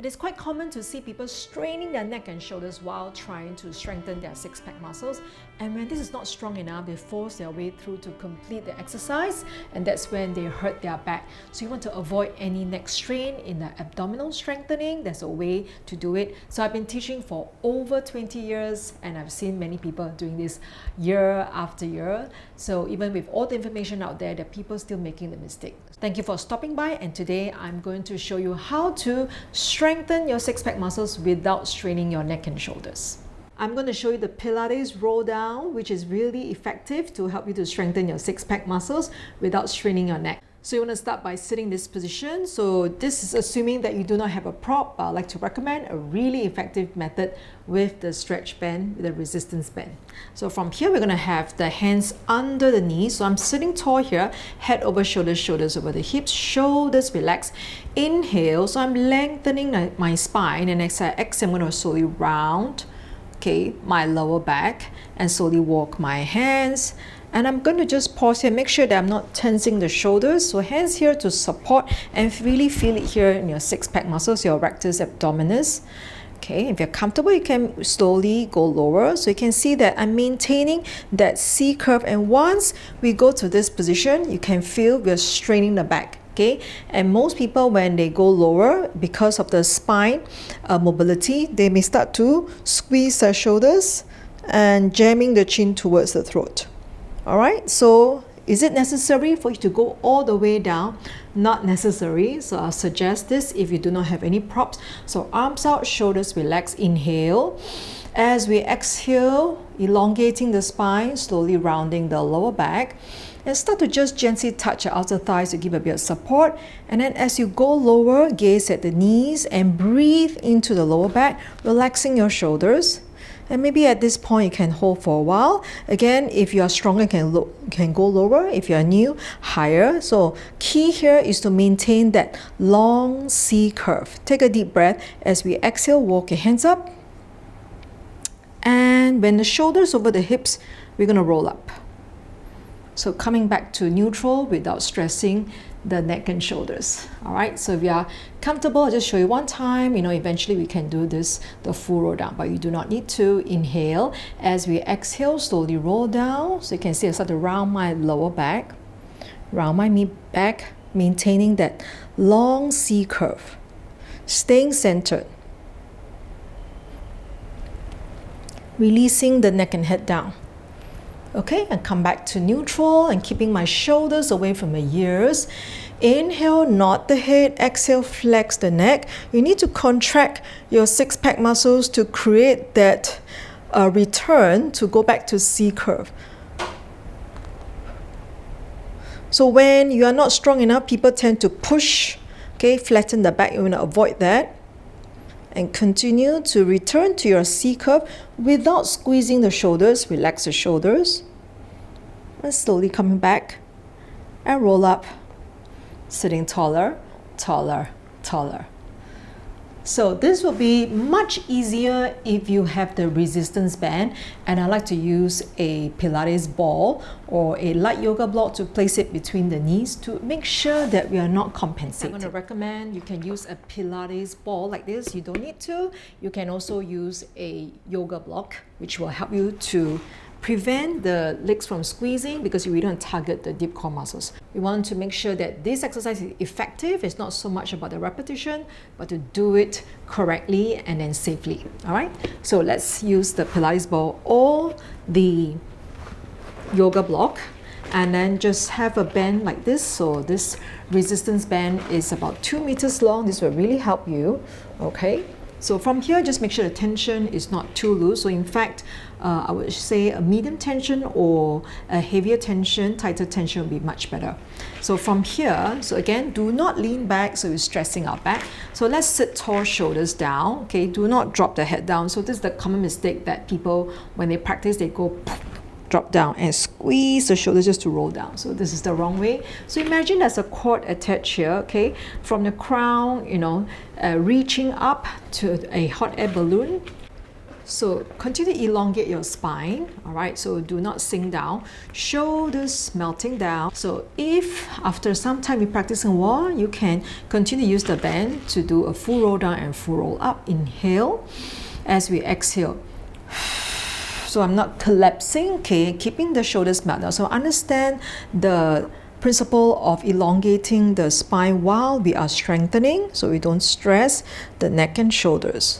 It is quite common to see people straining their neck and shoulders while trying to strengthen their six-pack muscles. And when this is not strong enough, they force their way through to complete the exercise, and that's when they hurt their back. So you want to avoid any neck strain in the abdominal strengthening. There's a way to do it. So I've been teaching for over 20 years, and I've seen many people doing this year after year. So even with all the information out there, there are people still making the mistake. Thank you for stopping by, and today I'm going to show you how to strengthen your six-pack muscles without straining your neck and shoulders. I'm going to show you the Pilates roll down, which is really effective to help you to strengthen your six-pack muscles without straining your neck. So you want to start by sitting in this position. So this is assuming that you do not have a prop, but I'd like to recommend a really effective method with the stretch band, the resistance band. So from here, we're going to have the hands under the knees. So I'm sitting tall here, head over shoulders, shoulders over the hips, shoulders relax. Inhale, so I'm lengthening my spine, and exhale, I'm going to slowly round, my lower back, and slowly walk my hands. And I'm going to just pause here, make sure that I'm not tensing the shoulders. So hands here to support and really feel it here in your six-pack muscles, your rectus abdominis. If you're comfortable, you can slowly go lower. So you can see that I'm maintaining that C curve. And once we go to this position, you can feel we're straining the back. And most people, when they go lower, because of the spine mobility, they may start to squeeze their shoulders and jamming the chin towards the throat. Alright, so is it necessary for you to go all the way down? Not necessary. So I'll suggest this if you do not have any props. So arms out, shoulders relax, inhale. As we exhale, elongating the spine, slowly rounding the lower back. And start to just gently touch your outer thighs to give a bit of support. And then as you go lower, gaze at the knees and breathe into the lower back, relaxing your shoulders. And maybe at this point you can hold for a while. Again, if you are stronger, you can go lower. If you are new, higher. So key here is to maintain that long C curve. Take a deep breath. As we exhale, walk your hands up. And when the shoulders over the hips, we're going to roll up. So coming back to neutral without stressing the neck and shoulders. Alright, so if you are comfortable, I'll just show you one time. Eventually we can do this, the full roll down, but you do not need to. Inhale. As we exhale, slowly roll down. So you can see I start to round my lower back, round my mid back, maintaining that long C curve. Staying centered. Releasing the neck and head down. And come back to neutral and keeping my shoulders away from my ears. Inhale, nod the head. Exhale, flex the neck. You need to contract your six-pack muscles to create that return to go back to C curve. So when you are not strong enough, people tend to push, flatten the back. You want to avoid that. And continue to return to your C curve without squeezing the shoulders. Relax the shoulders. And slowly coming back and roll up. Sitting taller, taller, taller. So this will be much easier if you have the resistance band, and I like to use a Pilates ball or a light yoga block to place it between the knees to make sure that we are not compensating. I'm going to recommend you can use a Pilates ball like this. You don't need to. You can also use a yoga block, which will help you to prevent the legs from squeezing because we don't target the deep core muscles. We want to make sure that this exercise is effective. It's not so much about the repetition, but to do it correctly and then safely. All right, so let's use the Pilates ball or the yoga block, and then just have a band like this. So this resistance band is about 2 meters long. This will really help you. So from here, just make sure the tension is not too loose. So in fact, I would say a medium tension or a heavier tension, tighter tension would be much better. So from here, so again, do not lean back, so we're stressing our back. So let's sit tall, shoulders down. Do not drop the head down. So this is the common mistake that people, when they practice, they go drop down and squeeze the shoulders just to roll down. So this is the wrong way. So imagine there's a cord attached here, from the crown, reaching up to a hot air balloon. So continue to elongate your spine, all right? So do not sink down, shoulders melting down. So if after some time you practice in wall, you can continue to use the band to do a full roll down and full roll up. Inhale as we exhale. So I'm not collapsing, okay? Keeping the shoulders melt down. So understand the principle of elongating the spine while we are strengthening, so we don't stress the neck and shoulders.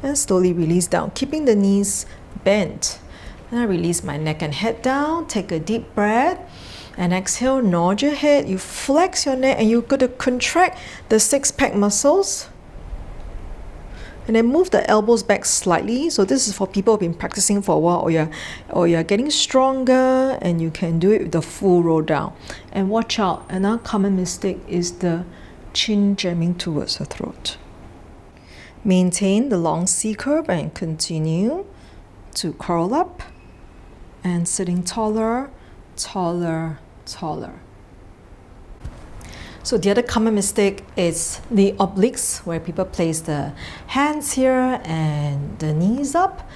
And slowly release down, keeping the knees bent. And I release my neck and head down. Take a deep breath and exhale, nod your head. You flex your neck and you're going to contract the six-pack muscles. And then move the elbows back slightly. So this is for people who've been practicing for a while, or you're getting stronger, and you can do it with the full roll down. And watch out, another common mistake is the chin jamming towards the throat. Maintain the long C curve and continue to curl up and sitting taller, taller, taller. So the other common mistake is the obliques, where people place the hands here and the knees up.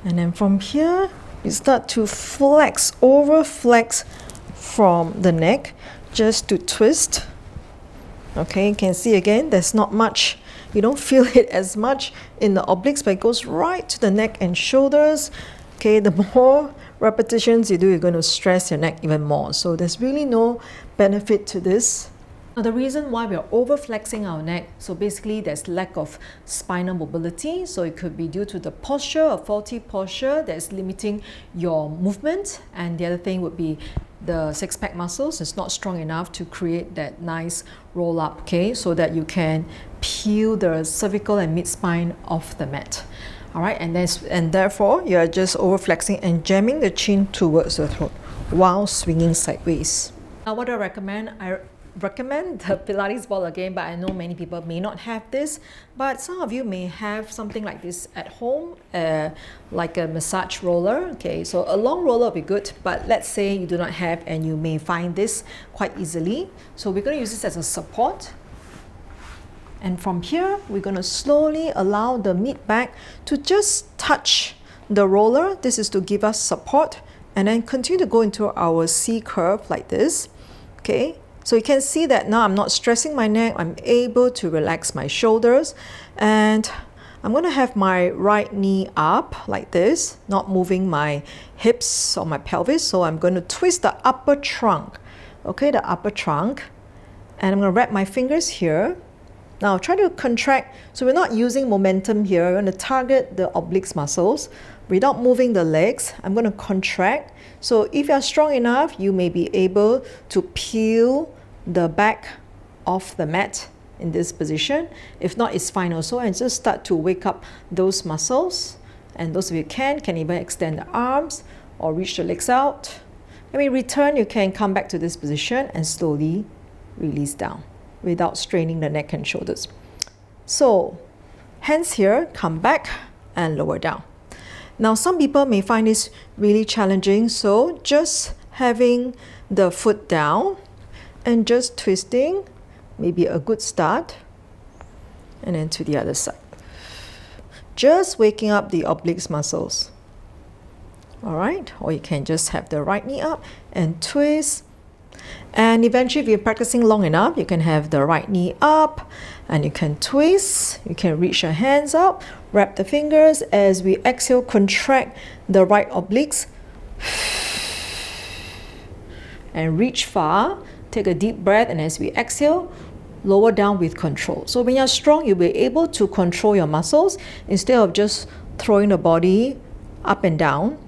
And then from here, you start to flex, over flex from the neck just to twist. Okay, you can see again, there's not much. You don't feel it as much in the obliques, but it goes right to the neck and shoulders. Okay, the more repetitions you do, you're going to stress your neck even more. So there's really no benefit to this. Now the reason why we're over flexing our neck, so basically there's lack of spinal mobility. So it could be due to the posture, a faulty posture that's limiting your movement. And the other thing would be the six-pack muscles is not strong enough to create that nice roll up, okay, so that you can peel the cervical and mid-spine off the mat. All right, and therefore you are just over flexing and jamming the chin towards the throat while swinging sideways. Now what do I recommend? I recommend the Pilates ball again, but I know many people may not have this, but some of you may have something like this at home, like a massage roller. Okay, so a long roller will be good, but let's say you do not have, and you may find this quite easily. So we're going to use this as a support. And from here, we're going to slowly allow the mid back to just touch the roller. This is to give us support, and then continue to go into our C curve like this. Okay, so you can see that now I'm not stressing my neck. I'm able to relax my shoulders, and I'm going to have my right knee up like this, not moving my hips or my pelvis. So I'm going to twist the upper trunk, okay, the upper trunk, and I'm going to wrap my fingers here. Now try to contract, so we're not using momentum here. We're going to target the obliques muscles without moving the legs. I'm going to contract. So if you're strong enough, you may be able to peel the back off the mat in this position. If not, it's fine also. And just start to wake up those muscles. And those of you can even extend the arms or reach the legs out. When we return, you can come back to this position and slowly release down without straining the neck and shoulders. So hands here, come back and lower down. Now some people may find this really challenging, so just having the foot down and just twisting may be a good start. And then to the other side. Just waking up the obliques muscles. All right, or you can just have the right knee up and twist. And eventually, if you're practicing long enough, you can have the right knee up and you can twist. You can reach your hands up, wrap the fingers. As we exhale, contract the right obliques and reach far. Take a deep breath, and as we exhale, lower down with control. So when you're strong, you'll be able to control your muscles instead of just throwing the body up and down.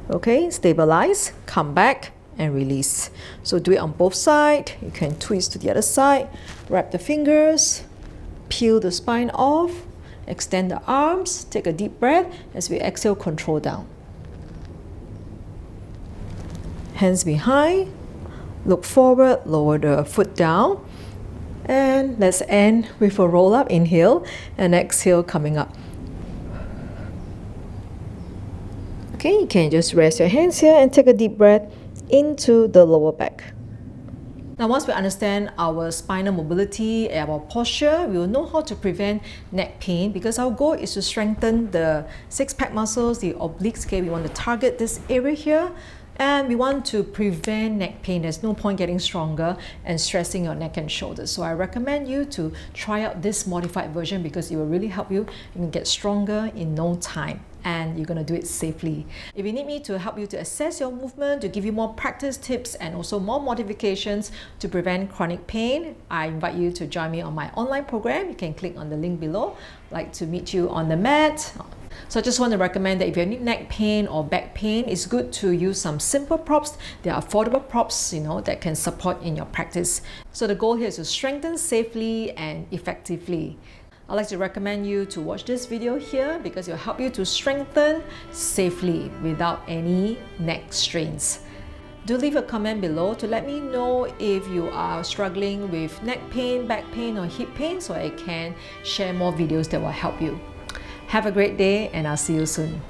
Okay, stabilize, come back, and release. So do it on both sides. You can twist to the other side, wrap the fingers, peel the spine off, extend the arms, take a deep breath. As we exhale, control down. Hands behind, look forward, lower the foot down. And let's end with a roll up. Inhale and exhale, coming up. Okay, you can just rest your hands here and take a deep breath into the lower back. Now, once we understand our spinal mobility, our posture, we will know how to prevent neck pain, because our goal is to strengthen the six-pack muscles, the obliques. Okay, we want to target this area here, and we want to prevent neck pain. There's no point getting stronger and stressing your neck and shoulders. So I recommend you to try out this modified version, because it will really help you. You can get stronger in no time, and you're going to do it safely. If you need me to help you to assess your movement, to give you more practice tips and also more modifications to prevent chronic pain, I invite you to join me on my online program. You can click on the link below. I'd like to meet you on the mat. So I just want to recommend that if you have neck pain or back pain, it's good to use some simple props. They are affordable props, that can support in your practice. So the goal here is to strengthen safely and effectively. I'd like to recommend you to watch this video here, because it will help you to strengthen safely without any neck strains. Do leave a comment below to let me know if you are struggling with neck pain, back pain or hip pain, so I can share more videos that will help you. Have a great day, and I'll see you soon.